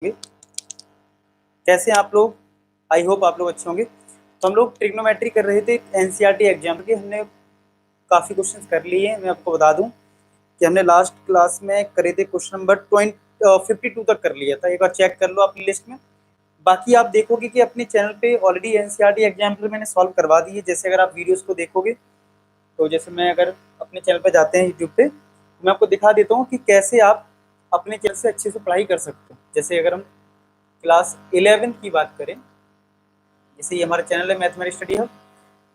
कैसे हैं आप लोग? आई होप आप लोग अच्छे होंगे। तो हम लोग ट्रिग्नोमेट्री कर रहे थे एनसीईआरटी एग्जाम के। हमने काफ़ी क्वेश्चंस कर लिए हैं। मैं आपको बता दूं कि हमने लास्ट क्लास में करे थे क्वेश्चन नंबर 52 तक कर लिया था। एक बार चेक कर लो अपनी लिस्ट में। बाकी आप देखोगे कि अपने चैनल पे ऑलरेडी एनसीईआरटी एग्जाम्पल मैंने सॉल्व करवा दी है। जैसे अगर आप वीडियोज़ को देखोगे तो जैसे मैं अगर अपने चैनल पर जाते हैं यूट्यूब पे, तो मैं आपको दिखा देता हूँ कि कैसे आप अपने चैनल से अच्छे से पढ़ाई कर सकते हो। जैसे अगर हम क्लास 11 की बात करें, जैसे ये हमारा चैनल है मैथमेटिक्स स्टडी हब,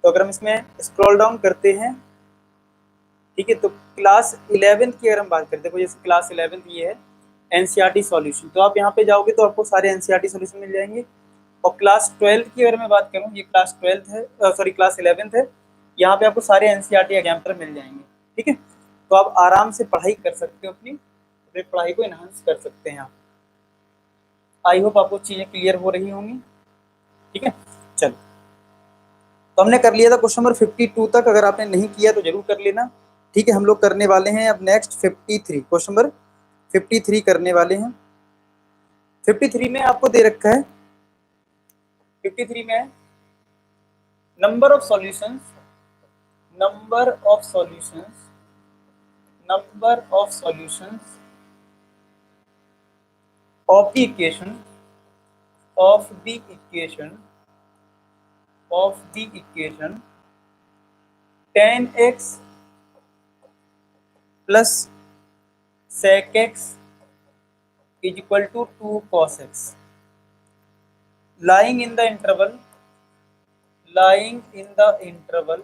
तो अगर हम इसमें स्क्रॉल डाउन करते हैं, ठीक है, तो क्लास 11 की अगर हम बात करते हैं, जैसे क्लास 11 ये है एनसीईआरटी सॉल्यूशन, तो आप यहाँ पे जाओगे तो आपको सारे एनसीईआरटी सॉल्यूशन मिल जाएंगे। और क्लास 12 की अगर मैं बात करूँ, ये क्लास 12 है, सॉरी क्लास 11 है, यहाँ पे आपको सारे एनसीईआरटी एग्जाम्पल मिल जाएंगे। ठीक है, तो आप आराम से पढ़ाई कर सकते हो, अपनी पढ़ाई को इन्हांस कर सकते हैं आप। आई होप आपको चीज़ें क्लियर हो रही होंगी। ठीक है, चलो, तो हमने कर लिया था क्वेश्चन नंबर 52 तक। अगर आपने नहीं किया तो जरूर कर लेना। ठीक है, हम लोग करने वाले हैं अब नेक्स्ट 53, क्वेश्चन नंबर 53 करने वाले हैं। 53 में आपको दे रखा है, 53 में number of solutions, number of solutions, number of solutions of the equation, of the equation, of the equation 10x plus sec x is equal to 2 cos x lying in the interval, lying in the interval,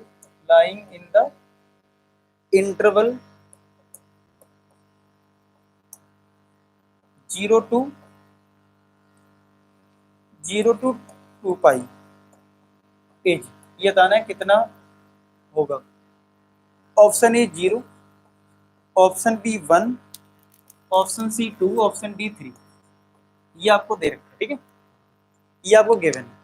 lying in the interval 0 to 2 pi एज। ये बताना है कितना होगा। Option A 0, option B 1, option C 2, option D 3। ये आपको दे रखा है। ठीक है, ये आपको गिवन है।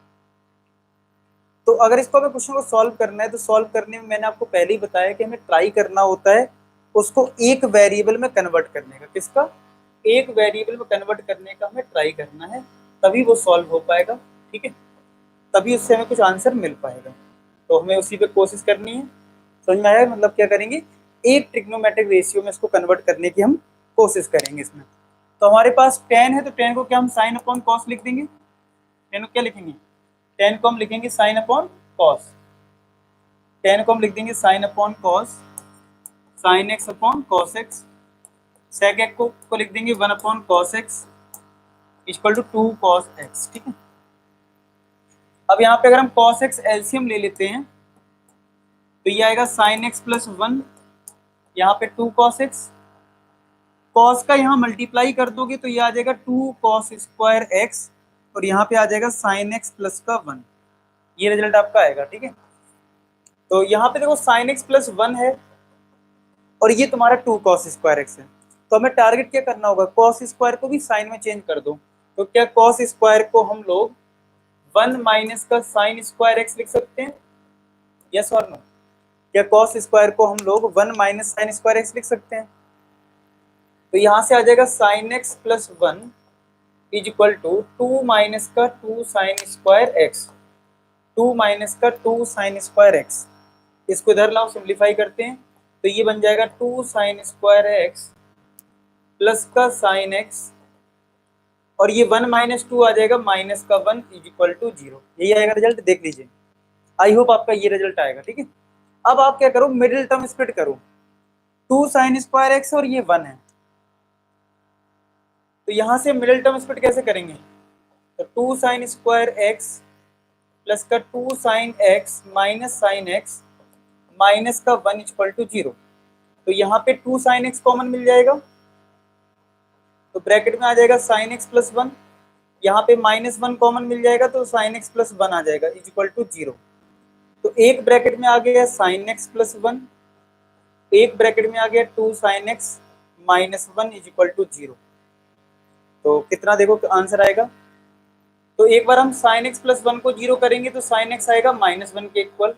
तो अगर इसको हमें क्वेश्चन को सॉल्व करना है, तो सॉल्व करने में मैंने आपको पहले ही बताया कि हमें ट्राई करना होता है उसको एक वेरिएबल में कन्वर्ट करने का। किसका? एक वेरिएबल में कन्वर्ट करने का हमें ट्राई करना है, तभी वो सॉल्व हो पाएगा। ठीक है, तभी उससे हमें कुछ आंसर मिल पाएगा। तो हमें उसी पे कोशिश करनी है। समझ में आया? मतलब क्या करेंगे, एक ट्रिग्नोमेट्रिक रेशियो में इसको कन्वर्ट करने की हम कोशिश करेंगे इसमें। तो हमारे पास 10 है, तो 10 को क्या हम साइन अपॉन कॉस लिख देंगे। 10 को क्या लिखेंगे? 10 को हम लिखेंगे साइन अपॉन कॉस। 10 को हम लिख देंगे sine upon cos, sine X upon cos X. Sec X को लिख देंगे 1 upon cos X equal to 2 cos X. ठीक है, अब यहाँ पे अगर हम कॉस एक्स एलसीएम ले लेते हैं, तो ये आएगा साइन एक्स प्लस 1, यहाँ पे 2 कॉस एक्स। कॉस का यहाँ मल्टीप्लाई कर दोगे तो ये आ जाएगा 2 कॉस स्क्वायर एक्स, और यहाँ पे आ जाएगा साइन एक्स प्लस का 1। ये रिजल्ट आपका आएगा। ठीक है, तो यहाँ पे देखो साइन एक्स प्लस 1 है, और ये तुम्हारा 2 कॉस स्क्वायर एक्स है। तो हमें टारगेट क्या करना होगा, कॉस स्क्वायर को भी साइन में चेंज कर दो। तो क्या कॉस स्क्वायर को हम लोग 1 माइनस का साइन स्क्वायर एक्स लिख सकते हैं? यस और नो? क्या कॉस स्क्वायर को हम लोग 1 माइनस साइन स्क्वायर एक्स लिख सकते हैं? तो यहाँ से आ जाएगा sine X plus 1 is equal to 2 minus का 2 साइन स्क्वायर एक्स, 2 माइनस का 2 साइन स्क्वायर एक्स। इसको इधर लाओ, सिंप्लीफाई करते हैं, तो ये बन जाएगा 2 साइन स्क्वायर एक्स प्लस का साइन एक्स, और ये 1 माइनस 2 आ जाएगा माइनस का 1 इज इक्वल टू 0। यही आएगा रिजल्ट, देख लीजिए। आई होप आपका ये रिजल्ट आएगा। ठीक है, अब आप क्या करो, मिडिल टर्म स्प्लिट करो। 2 साइन स्क्वायर एक्स और ये 1 है, तो यहां से मिडिल टर्म स्प्लिट कैसे करेंगे? तो 2 साइन स्क्वायर एक्स प्लस का 2 sine X minus sign X minus का 1 इक्वल टू 0। तो यहाँ पे 2 साइन एक्स कॉमन मिल जाएगा, तो ब्रैकेट में आ जाएगा साइन एक्स प्लस 1। यहाँ पे माइनस 1 कॉमन मिल जाएगा, तो साइन एक्स प्लस 1 आ जाएगा इज इक्वल टू 0। तो एक ब्रैकेट में आ गया साइन एक्स प्लस 1, एक ब्रैकेट में आ गया 2 sine X minus 1 is equal to 0। तो कितना देखो आंसर आएगा। तो एक बार हम साइन एक्स प्लस 1 को 0 करेंगे तो साइन एक्स आएगा माइनस 1 के इक्वल,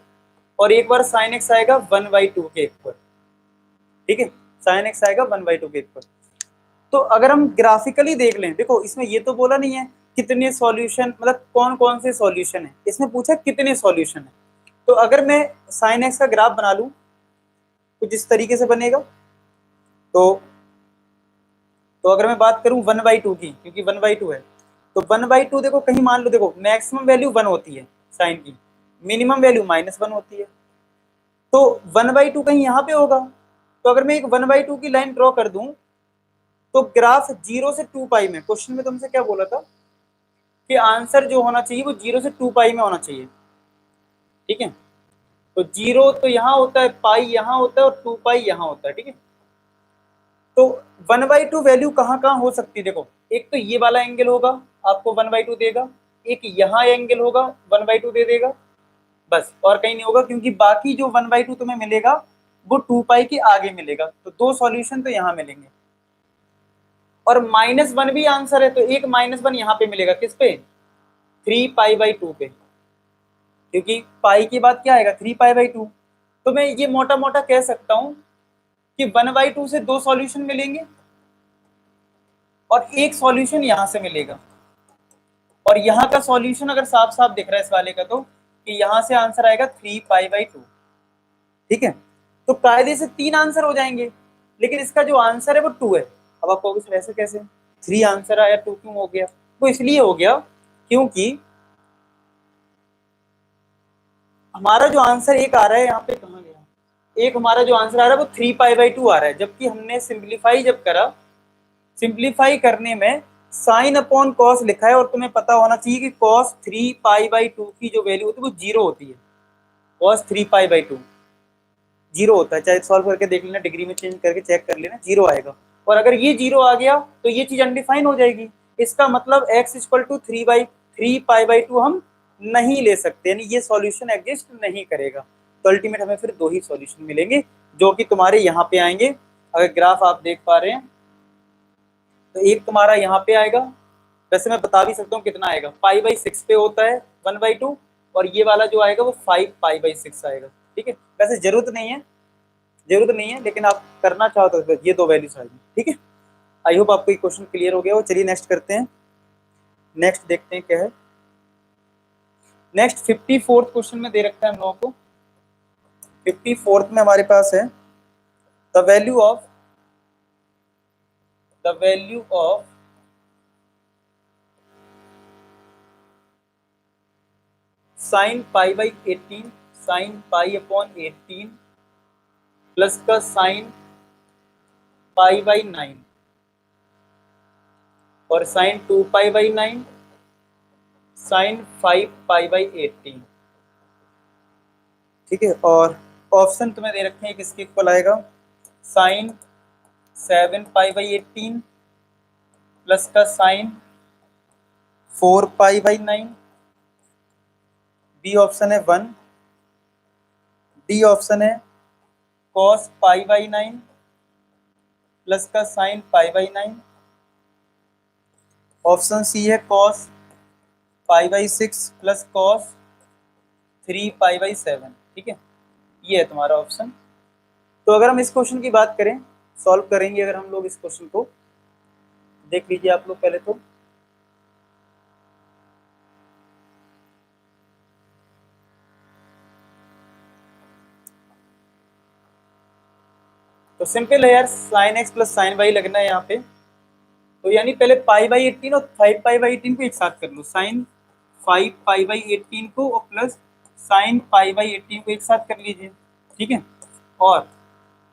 और एक बार साइन एक्स आएगा 1/2 के इक्वल। ठीक है, साइन एक्स आएगा 1/2 के इक्वल। तो अगर हम ग्राफिकली देख लें, देखो इसमें ये तो बोला नहीं है कितने सॉल्यूशन, मतलब कौन कौन से सॉल्यूशन है, इसमें पूछा कितने सॉल्यूशन है। तो अगर मैं साइन एक्स का ग्राफ बना लूं कुछ इस तरीके से बनेगा। तो अगर मैं बात करूं 1/2 की, क्योंकि 1/2 है, तो 1/2 देखो कहीं मान लो, देखो मैक्सिमम वैल्यू 1 होती है साइन की, मिनिमम वैल्यू -1 होती है, तो 1/2 कहीं यहाँ पे होगा। तो अगर मैं एक 1/2 की लाइन ड्रॉ कर दूं, तो ग्राफ 0 से 2π में, क्वेश्चन में तुमसे क्या बोला था कि आंसर जो होना चाहिए वो 0 से 2π में होना चाहिए, ठीक है। तो 0 तो यहाँ होता है, पाई यहाँ होता है और 2π यहाँ होता है, ठीक है। तो 1/2 वैल्यू कहाँ कहाँ हो सकती है, देखो एक तो ये वाला एंगल होगा आपको 1/2 देगा, एक यहाँ एंगल होगा 1/2 दे देगा, बस और कहीं नहीं होगा, क्योंकि बाकी जो 1/2 तुम्हें मिलेगा वो 2π के आगे मिलेगा। तो दो सॉल्यूशन तो यहाँ मिलेंगे, और -1 भी आंसर है, तो एक -1 यहाँ पे मिलेगा, किस पे, 3π/2 पे, क्योंकि पाई की बात क्या आएगा 3π/2। तो मैं ये मोटा मोटा कह सकता हूँ कि 1/2 से दो सॉल्यूशन मिलेंगे और एक सॉल्यूशन यहाँ से मिलेगा, और यहाँ का सॉल्यूशन अगर साफ साफ दिख रहा है इस वाले का, तो कि यहाँ से आंसर आएगा 3π/2, ठीक है। तो कायदे से 3 आंसर हो जाएंगे, लेकिन इसका जो आंसर है वो 2 है। अब आप कहोगे वैसे कैसे 3 आंसर आया 2 क्यों हो गया? तो इसलिए हो गया क्योंकि हमारा जो आंसर एक आ रहा है, यहाँ पे कहाँ गया, एक हमारा जो आंसर आ रहा है वो 3π/2 आ रहा है, जबकि हमने सिंप्लीफाई जब करा, सिंप्लीफाई करने में साइन अपॉन कॉस लिखा है, और तुम्हें पता होना चाहिए कि कॉस 3π/2 की जो वैल्यू होती है वो 0 होती है। कॉस 3π/2 0 होता है, चाहे सॉल्व करके देख लेना, डिग्री में चेंज करके चेक कर लेना, 0 आएगा। और अगर ये 0 आ गया तो ये चीज अनडिफाइन हो जाएगी, इसका मतलब x = 3π/2 हम नहीं ले सकते, यानी ये सॉल्यूशन एग्जिस्ट नहीं करेगा। तो अल्टीमेट हमें फिर दो ही सॉल्यूशन मिलेंगे, जो कि तुम्हारे यहाँ पे आएंगे। अगर ग्राफ आप देख पा रहे हैं तो एक तुम्हारा यहाँ पे आएगा, वैसे मैं बता भी सकता हूँ कितना आएगा, π/6 पे होता है 1/2, और ये वाला जो आएगा वो 5π/6 आएगा, ठीक है। वैसे जरूरत नहीं है, लेकिन आप करना चाहो तो ये दो वैल्यूज आएगी, ठीक है। आई होप आपको ये क्वेश्चन क्लियर हो गया हो। चलिए नेक्स्ट करते हैं, नेक्स्ट देखते हैं क्या है। नेक्स्ट 54th क्वेश्चन में दे रखा है हम लोगों को। 54th में हमारे पास है the value of sin π/18, sin π/18 plus का sin π/9 और sin 2π/9, sin 5π/18, ठीक है। और ऑप्शन तुम्हें दे रखे हैं, किसके इक्वल आएगा, sin 7π/18 प्लस का sin 4π/9, बी ऑप्शन है 1, डी ऑप्शन है cos π/9 प्लस का sin π/9, ऑप्शन सी है cos π/6 प्लस cos 3π/7, ठीक है। ये है तुम्हारा ऑप्शन। तो अगर हम इस क्वेश्चन की बात करें, सॉल्व करेंगे अगर हम लोग इस क्वेश्चन को, देख लीजिए आप लोग पहले तो सिंपल है यार, sin x plus sin y लगना है यहाँ पे। तो यानी पहले π/18 और 5π/18 को एक साथ कर लो, sin 5π/18 को और प्लस sin π/18 को एक साथ कर लीजिए, ठीक है। और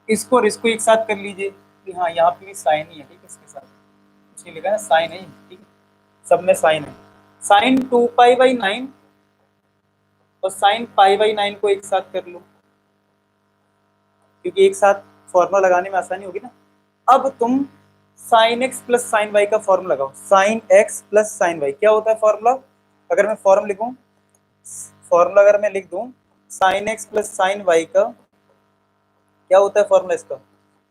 इसको और इसको एक साथ कर लीजिए कि हाँ यहाँ पे भी साइन ही है, ठीक है, इसके साथ कुछ नहीं लिखा है, साइन है, ठीक है, सब में साइन है। sin 2π/9 और sin π/9 को एक साथ कर लो, क्योंकि एक साथ फॉर्मूला लगाने में आसानी होगी ना। अब तुम sin x plus sin y का फॉर्मूला लगाओ, sin x plus sin y क्या होता है फॉर्मूला, अगर मैं फॉर्मूला लिखूं, फॉर्मूला अगर मैं लिख दूं sin x plus sin y का क्या होता है फॉर्मूला,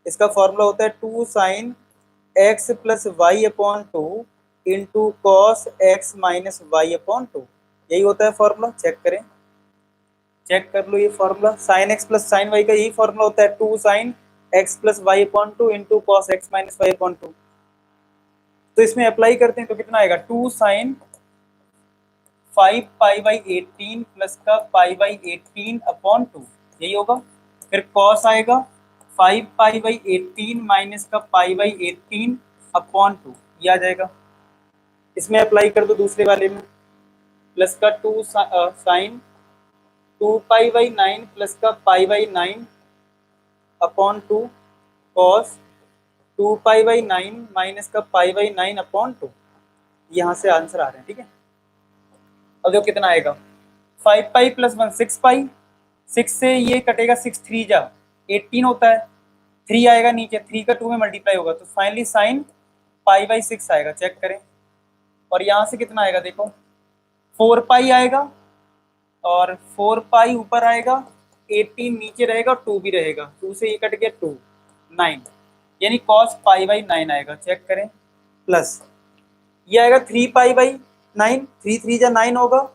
इसका फॉर्मूला होता है 2 sin x plus y upon 2 into cos x minus y upon 2, यही होता है फॉर्मूला। चेक करें, चेक कर लो ये formula, sin x plus sin y का यही फॉर्मूला होता है 2 sin x plus y upon 2 into cos x minus y upon 2। तो इसमें अप्लाई करते हैं तो कितना आएगा 2 साइन 5 पाई/18 प्लस का पाई/18 अपॉन 2, यही होगा। फिर कॉस आएगा 5 पाई/18 माइनस का पाई/18 अपॉन 2, ये आ जाएगा। इसमें अप्लाई कर दो दूसरे वाले में, प्लस का 2 साइन 2 पाई/9 प्लस का पाई/9 अपॉन 2 कॉस 2 पाई/9 माइनस का पाई/9 अपॉन 2, यहाँ से आंसर आ रहे हैं, ठीक है। अब देखो कितना आएगा 5 पाई प्लस 1 6 पाई, 6 से ये कटेगा 6 3 जा 18 होता है, 3 आएगा नीचे, 3 का 2 में मल्टीप्लाई होगा तो फाइनली साइन पाई/6 आएगा, चेक करें। और यहाँ से कितना आएगा देखो 4 पाई आएगा और 4 पाई ऊपर आएगा, 18 नीचे रहेगा, 2 भी रहेगा, 2 से ये कट गया 2 9, यानी कॉस पाई/9 आएगा, चेक करें। प्लस ये आएगा 3 पाई/9, 3 3 जा 9 होगा,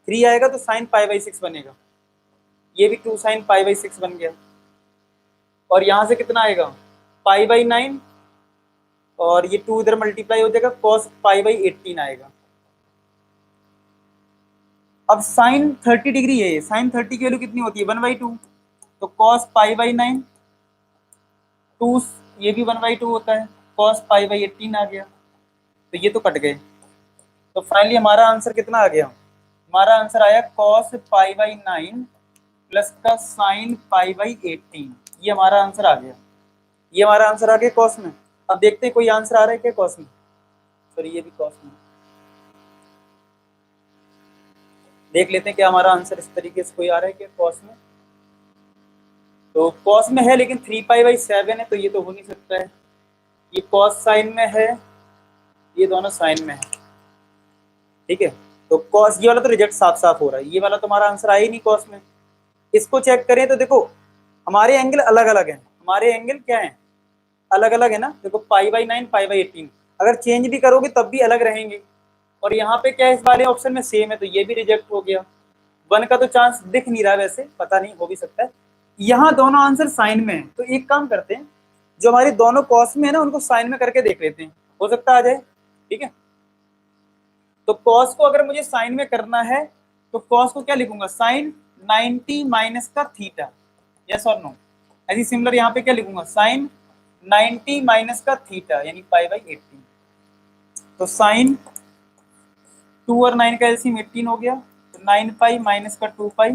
3 आएगा तो साइन पाई/6 बनेगा, ये भी 2 साइन पाई/6 बन गया। और यहाँ से कितना आएगा पाई/9 और ये 2 इधर मल्टीप्लाई हो जाएगा, कॉस पाई/18 आएगा। अब साइन 30 डिग्री है, साइन 30 की वैल्यू कितनी होती है 1/2, तो कॉस पाई/9 2, ये भी 1/2 होता है, कॉस पाई/18 आ गया, तो ये तो कट गए। तो फाइनली हमारा आंसर कितना आ गया, हमारा आंसर आया कॉस पाई/9 प्लस का साइन पाई/18, ये हमारा आंसर आ गया, ये हमारा आंसर आ गया कॉस में। अब देखते हैं कोई आंसर आ रहा है क्या कॉस में, सॉरी ये भी कॉस में, देख लेते हैं क्या हमारा आंसर इस तरीके से कोई आ रहा है क्या कॉस में। तो कॉस में है लेकिन 3 पाई/7 है, तो ये तो हो नहीं सकता है। ये कॉस साइन में है, ये दोनों साइन में है, ठीक है। तो कॉस ये वाला तो रिजेक्ट साफ साफ हो रहा है, ये वाला तुम्हारा आंसर आया ही नहीं कॉस में। इसको चेक करें तो देखो हमारे एंगल अलग अलग हैं, हमारे एंगल क्या है अलग अलग है ना, देखो पाई/9 पाई/18, अगर चेंज भी करोगे तब भी अलग रहेंगे। और यहाँ पे क्या है इस वाले ऑप्शन में सेम है, तो ये भी रिजेक्ट हो गया। 1 का तो चांस दिख नहीं रहा, वैसे पता नहीं हो भी सकता है। यहाँ दोनों आंसर साइन में है, तो एक काम करते हैं जो हमारे दोनों कॉस में है ना उनको साइन में करके देख लेते हैं, हो सकता आ जाए, ठीक है। तो कॉस को अगर मुझे साइन में करना है तो कॉस को क्या लिखूंगा साइन 90 माइनस का थीटा, यस और नो। ऐसी सिमिलर यहाँ पे क्या लिखूंगा साइन 90 माइनस का थीटा यानी पाई/18। तो साइन 2 और 9 का एलसीएम 18 हो गया, तो 9 पाई माइनस का 2 पाई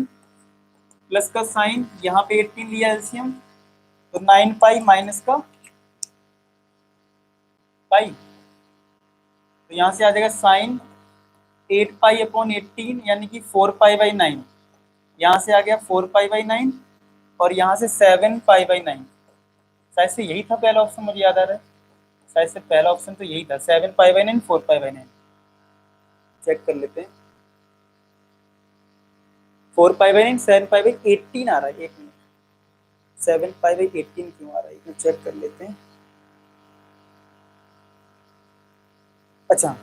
प्लस का साइन यहाँ पे 18 लिया एलसीएम, तो 9 पाई माइनस का पाई, तो यहाँ से आ जाएगा साइन 8 पाई अपॉन 18 यानी कि 4 पाई/9, यहाँ से आ गया 4 पाई/9 और यहाँ से 7 पाई/9। शायद से यही था पहला ऑप्शन, मुझे याद आ रहा है, शायद से पहला ऑप्शन तो यही था 7 पाई/9 4 पाई/9। चेक कर लेते हैं 4 पाई/9 7 पाई/18 आ रहा है, एक मिनट 7 पाई/18 क्यों आ रहा है, एक चेक कर लेते हैं। अच्छा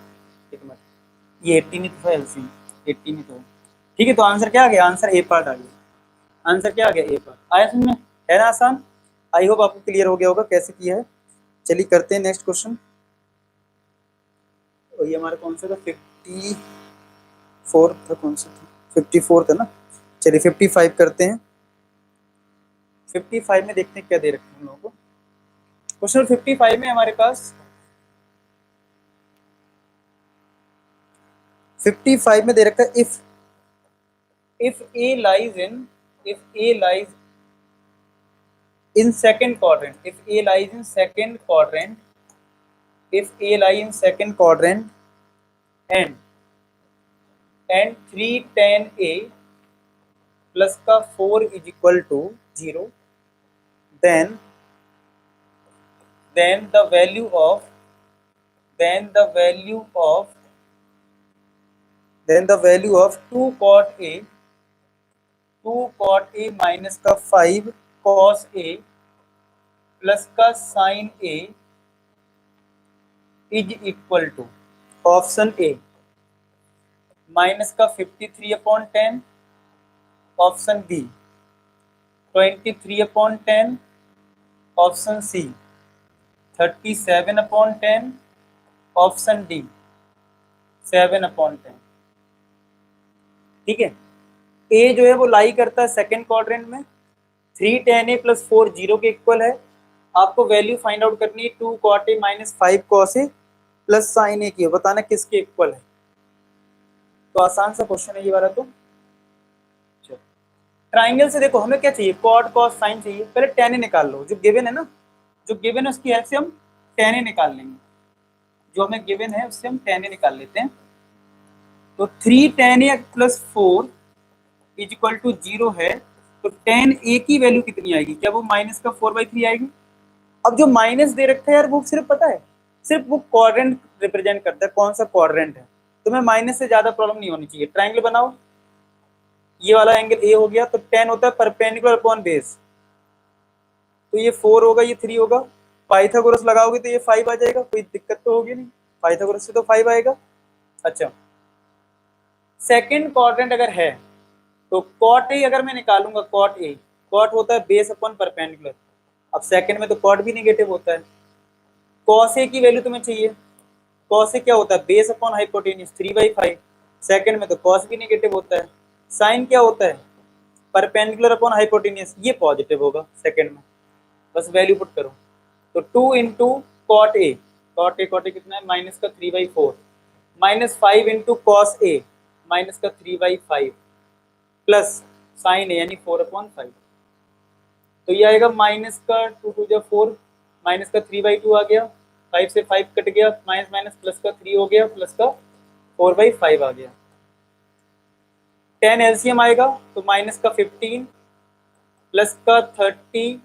एक मिनट, ये 18 ही तो था एलसीएम, 18 ही तो है, ठीक है। तो आंसर क्या आ गया, आंसर ए पार्ट आ गया, आंसर क्या आ गया ए पार्ट आया समझ में, है ना आसान। आई होप आपको क्लियर हो गया होगा कैसे किया है। चलिए करते हैं नेक्स्ट क्वेश्चन। और ये हमारा कौन सा था 54 था, कौन सा था 54 था ना। चलिए 55 करते हैं। 55 में देखते हैं क्या दे रखे हैं हम लोगों को। क्वेश्चन 55 में हमारे पास 55 में दे रखा है if A lies in second quadrant, if A lies in second quadrant and 3 tan A plus का 4 is equal to 0, then the value of 2 cot A minus का 5 cos A प्लस का sine A is equal to option A minus का 53/10, option B 23/10, option C 37/10, option D 7/10। ठीक है, ए जो है वो लाई करता है सेकेंड क्वाड्रेंट में, 3 tan a + 4 0 के इक्वल है। आपको वैल्यू फाइंड आउट करनी है 2 cot a - 5 cos a plus sin a की, बताना किसके इक्वल है। तो आसान सा क्वेश्चन है ये वाला। तो ट्राइंगल से देखो हमें क्या चाहिए, कॉट कॉस साइन चाहिए। पहले tan a निकाल लो, जो गिवन है ना, जो गिवन है उसकी हेल्प से हम tan a निकाल लेंगे। जो हमें गिवन है उससे हम tan a निकाल लेते हैं। तो 3 tan a + 4 = 0 है, तो tan a की वैल्यू कितनी आएगी, क्या वो -4/3 आएगी। अब जो माइनस दे रखा है यार, वो सिर्फ पता है, सिर्फ वो क्वाड्रेंट रिप्रेजेंट करता है, कौन सा क्वाड्रेंट है। तुम्हें माइनस से ज्यादा प्रॉब्लम नहीं होनी चाहिए। ट्राइंगल बनाओ, ये वाला एंगल ए हो गया, तो tan होता है परपेंडिकुलर अपॉन बेस, तो ये 4 होगा, ये 3 होगा। पाइथागोरस लगाओगे तो ये 5 आ जाएगा, कोई दिक्कत तो होगी नहीं, पाइथागोरस से तो 5 आएगा। अच्छा, सेकंड क्वाड्रेंट अगर है तो कॉट ए अगर मैं निकालूंगा, कॉट ए, कॉट होता है बेस अपॉन परपेंडिकुलर। अब सेकंड में तो कॉट भी नेगेटिव होता है। कॉस ए की वैल्यू तुम्हें चाहिए, कॉस ए क्या होता है, बेस अपॉन हाइपोटेन्यूज 3/5। सेकंड में तो कॉस भी नेगेटिव होता है। साइन क्या होता है, परपेंडिकुलर अपॉन हाइपोटेन्यूज, ये पॉजिटिव होगा सेकंड में। बस वैल्यू पुट करो, तो 2 × कॉट ए, कॉट ए कितना है, -3/4, -5 × कॉस ए, -3/5, प्लस साइन ए यानी 4/5। तो ये आएगा -2 × 4, -3/2 आ गया, 5 से 5 कट गया, माइनस +3 हो गया, +4/5 आ गया। 10 एलसीएम आएगा तो -15 +30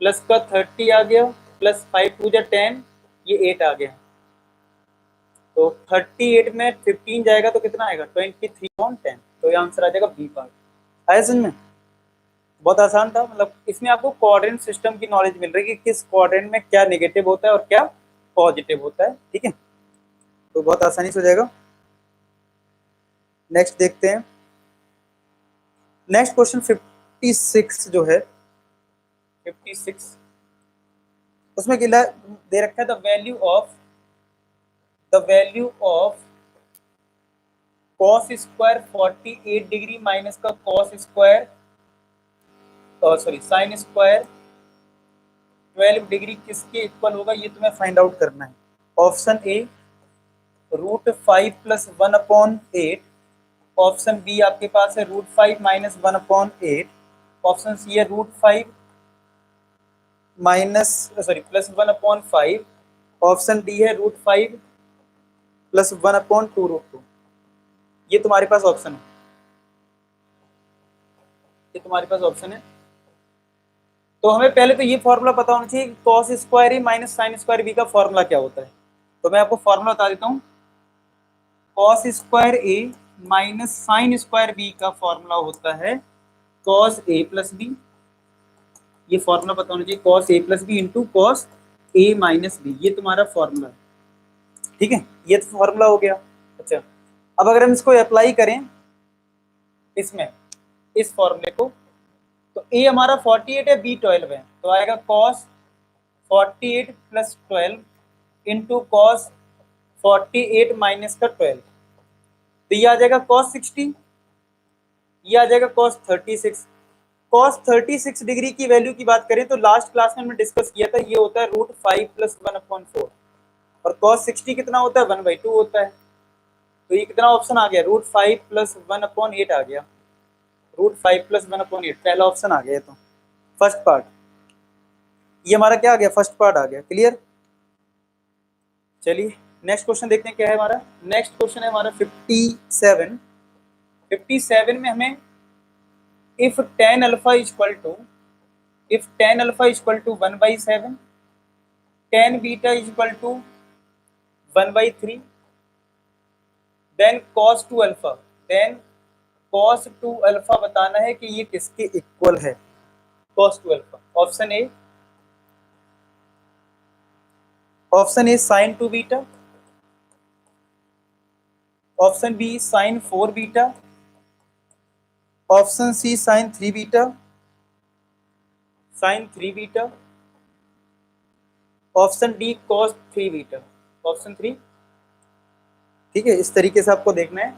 +30 आ गया, +5 × 2 = 10, ये 8 आ गया। तो 38 में 15 जाएगा तो कितना आएगा, 23/10। तो ये आंसर आ जाएगा बी पार्ट। आया समझ में, बहुत आसान था। मतलब इसमें आपको कोऑर्डिनेट सिस्टम की नॉलेज मिल रही है कि किस कोऑर्डिनेट में क्या नेगेटिव होता है और क्या पॉजिटिव होता है। ठीक है, तो बहुत आसानी से हो जाएगा। नेक्स्ट देखते हैं, नेक्स्ट क्वेश्चन 56 जो है, 56 उसमें क्या दे रखा है, the value of cos square 48 degree minus का cos square sine square 12 degree किसके इक्वल होगा, ये तुम्हें फाइंड आउट करना है। ऑप्शन ए √5 + 1/8, ऑप्शन बी आपके पास है √5 - 1/8, ऑप्शन सी है √5 +1/5, ऑप्शन डी है √5 + 1/2√2। ये तुम्हारे पास ऑप्शन है, ये तुम्हारे पास ऑप्शन है। तो हमें पहले तो ये फॉर्मूला पता होना चाहिए कि cos स्क्वायर ए माइनस साइन स्क्वायर बी का फॉर्मूला क्या होता है। तो मैं आपको फॉर्मूला बता देता हूँ, cos स्क्वायर ए माइनस साइन स्क्वायर बी का फॉर्मूला होता है cos a + b। ये फॉर्मूला पता होना चाहिए, cos a + b × cos a - b, ये तुम्हारा फॉर्मूला है। ठीक है, ये तो फॉर्मूला हो गया। अच्छा, अब अगर हम इसको अप्लाई करें इसमें, इस फॉर्मूले को, तो a हमारा 48 है, b 12 है, तो आएगा cos 48 + 12 × cos 48 - 12, तो ये आ जाएगा cos 60, ये आ जाएगा cos 36। cos 36 डिग्री की वैल्यू की बात करें तो लास्ट क्लास में हमने डिस्कस किया था, ये होता है √5 + 1/4, और cos 60 कितना होता है, 1/2 होता है। तो ये कितना ऑप्शन आ गया, √5 + 1/8 आ गया, √5 + 1/8 पहला ऑप्शन आ गया। तो फर्स्ट पार्ट ये हमारा क्या आ गया, फर्स्ट पार्ट आ गया। क्लियर, चलिए नेक्स्ट क्वेश्चन देखते हैं क्या है हमारा। नेक्स्ट क्वेश्चन है हमारा 57। 57 में हमें if tan alpha = 1/7, tan beta = 1/3, then cos 2 alpha, then cos 2 alpha बताना है कि ये किसके इक्वल है, cos 2 alpha। Option A sin 2 beta, option B sin 4 beta, option C sin 3 beta, sin 3 beta, option D cos 3 beta, option 3। ठीक है, इस तरीके से आपको देखना है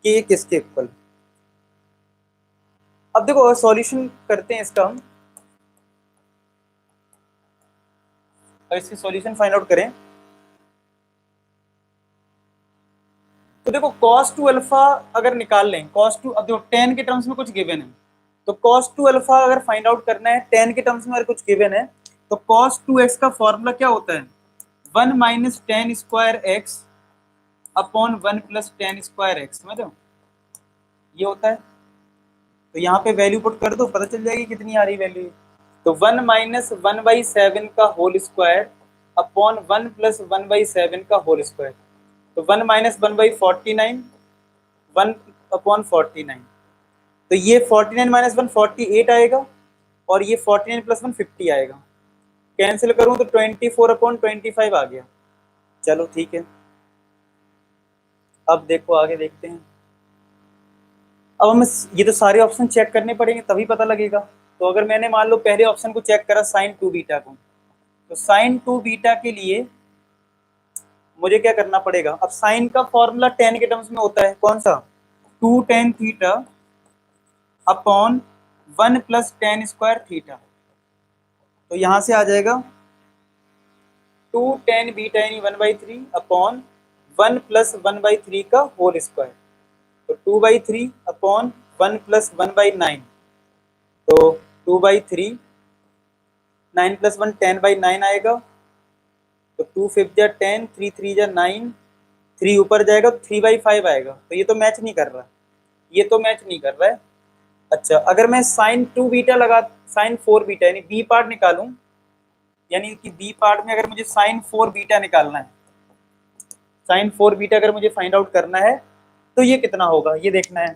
कि ये किसके इक्वल। अब देखो सॉल्यूशन करते हैं इसका हम, और इसकी सॉल्यूशन फाइंड आउट करें तो देखो cos 2 अल्फा अगर निकाल लें, cos 2, अब देखो tan के टर्म्स में कुछ गिवन है, तो cos 2 अल्फा अगर फाइंड आउट करना है tan के टर्म्स में अगर कुछ गिवन है, तो cos 2x का फॉर्मूला क्या होता है, 1 minus ten square x upon 1 plus ten square x, समझ लो ये होता है। तो यहाँ पे वैल्यू पुट कर दो, पता चल जाएगी कितनी आ रही वैल्यू। तो 1 माइनस 1/7 का होल स्क्वायर अपॉन 1 प्लस 1/7 का होल स्क्वायर, तो 1 माइनस 1/49, 1 अपॉन 49, तो ये 49 माइनस 1 48 आएगा, और ये 49 प्लस 1 50 आएगा। कैंसिल करूं तो 24 अपॉन 25 आ गया। चलो ठीक है, अब देखो आगे देखते हैं। अब हमें ये तो सारे ऑप्शन चेक करने पड़ेंगे तभी पता लगेगा। तो अगर मैंने मान लो पहले ऑप्शन को चेक करा साइन 2 बीटा को, तो साइन 2 बीटा के लिए मुझे क्या करना पड़ेगा, अब साइन का फॉर्मूला tan के टर्म्स में होता है, कौन सा, 2 tan theta upon 1 plus tan square theta, तो यहां से आ जाएगा 2 tan बीटा यानी 1/3 अपॉन 1 प्लस 1/3 का होल स्क्वायर, तो 2/3 अपॉन 1 प्लस 1/9, तो 2/3, 9 प्लस 1 10/9 आएगा, तो 2 5 जा 10, 3 3 जा 9, 3 ऊपर जाएगा तो 3/5 आएगा। तो ये तो मैच नहीं कर रहा, ये तो मैच नहीं कर रहा है। अच्छा, अगर मैं साइन 2 बीटा लगा, साइन 4 बीटा यानी बी पार्ट निकालूं, यानी कि बी पार्ट में अगर मुझे साइन 4 बीटा निकालना है, साइन 4 बीटा अगर मुझे फाइंड आउट करना है तो ये कितना होगा ये देखना है।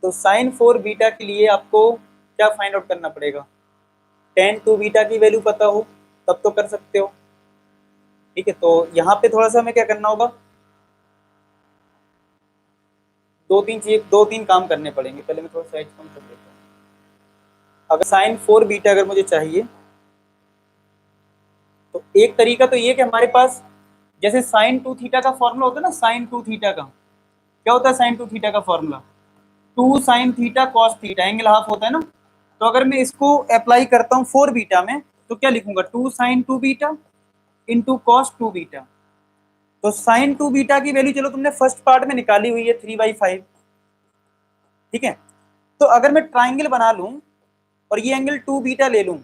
तो साइन 4 बीटा के लिए आपको क्या फाइंड आउट करना पड़ेगा, tan 2 बीटा की वैल्यू पता हो तब तो कर सकते हो। ठीक है, तो यहाँ पे थोड़ा सा हमें क्या करना होगा, दो तीन काम करने पड़ेंगे। पहले मैं थोड़ा साइज कम कर देता हूँ। अगर साइन 4 बीटा अगर मुझे चाहिए तो एक तरीका तो ये कि हमारे पास जैसे साइन 2 थीटा का फॉर्मूला होता है ना, साइन 2 थीटा का क्या होता है, साइन 2 थीटा का formula 2 sine theta cos theta, angle half होता है ना। तो अगर मैं इसको अप्लाई करता हूँ 4 बीटा में तो क्या लिखूंगा, 2 sine 2 beta into cos 2 beta. तो साइन 2 बीटा की वैल्यू चलो तुमने फर्स्ट पार्ट में निकाली हुई है 3/5, ठीक है। तो अगर मैं ट्राइंगल बना लूं और ये एंगल 2 बीटा ले लूं,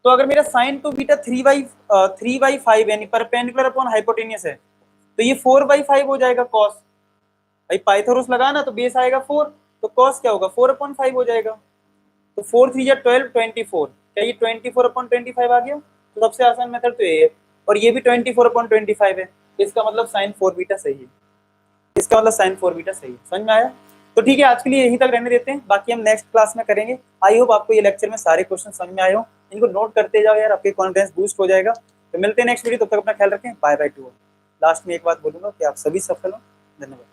तो अगर मेरा साइन 2 बीटा 3/5 यानी परपेंडिकुलर अपॉन हाइपोटेनियस है, तो ये 4/5 हो जाएगा कॉस। भाई पाइथागोरस लगाना तो बेस आएगा 4, तो कॉस क्या होगा 4/5 हो जाएगा। तो 4 3 या 12, 24, क्या ये 24/25 आ गया। तो सबसे आसान मेथड तो ये है, और ये भी 24/25 है, इसका मतलब साइन 4 बीटा सही है, इसका मतलब साइन 4 बीटा सही है। समझ में आया। तो ठीक है, आज के लिए यहीं तक रहने देते हैं, बाकी हम नेक्स्ट क्लास में करेंगे। आई होप आपको ये लेक्चर में सारे क्वेश्चन समझ में आए हो, इनको नोट करते जाओ यार, आपके कॉन्फिडेंस बूस्ट हो जाएगा। तो मिलते हैं नेक्स्ट वीडियो, तब तक अपना ख्याल रखें, बाय बाय टू। लास्ट में एक बात बोलूंगा कि आप सभी सफल हो। धन्यवाद।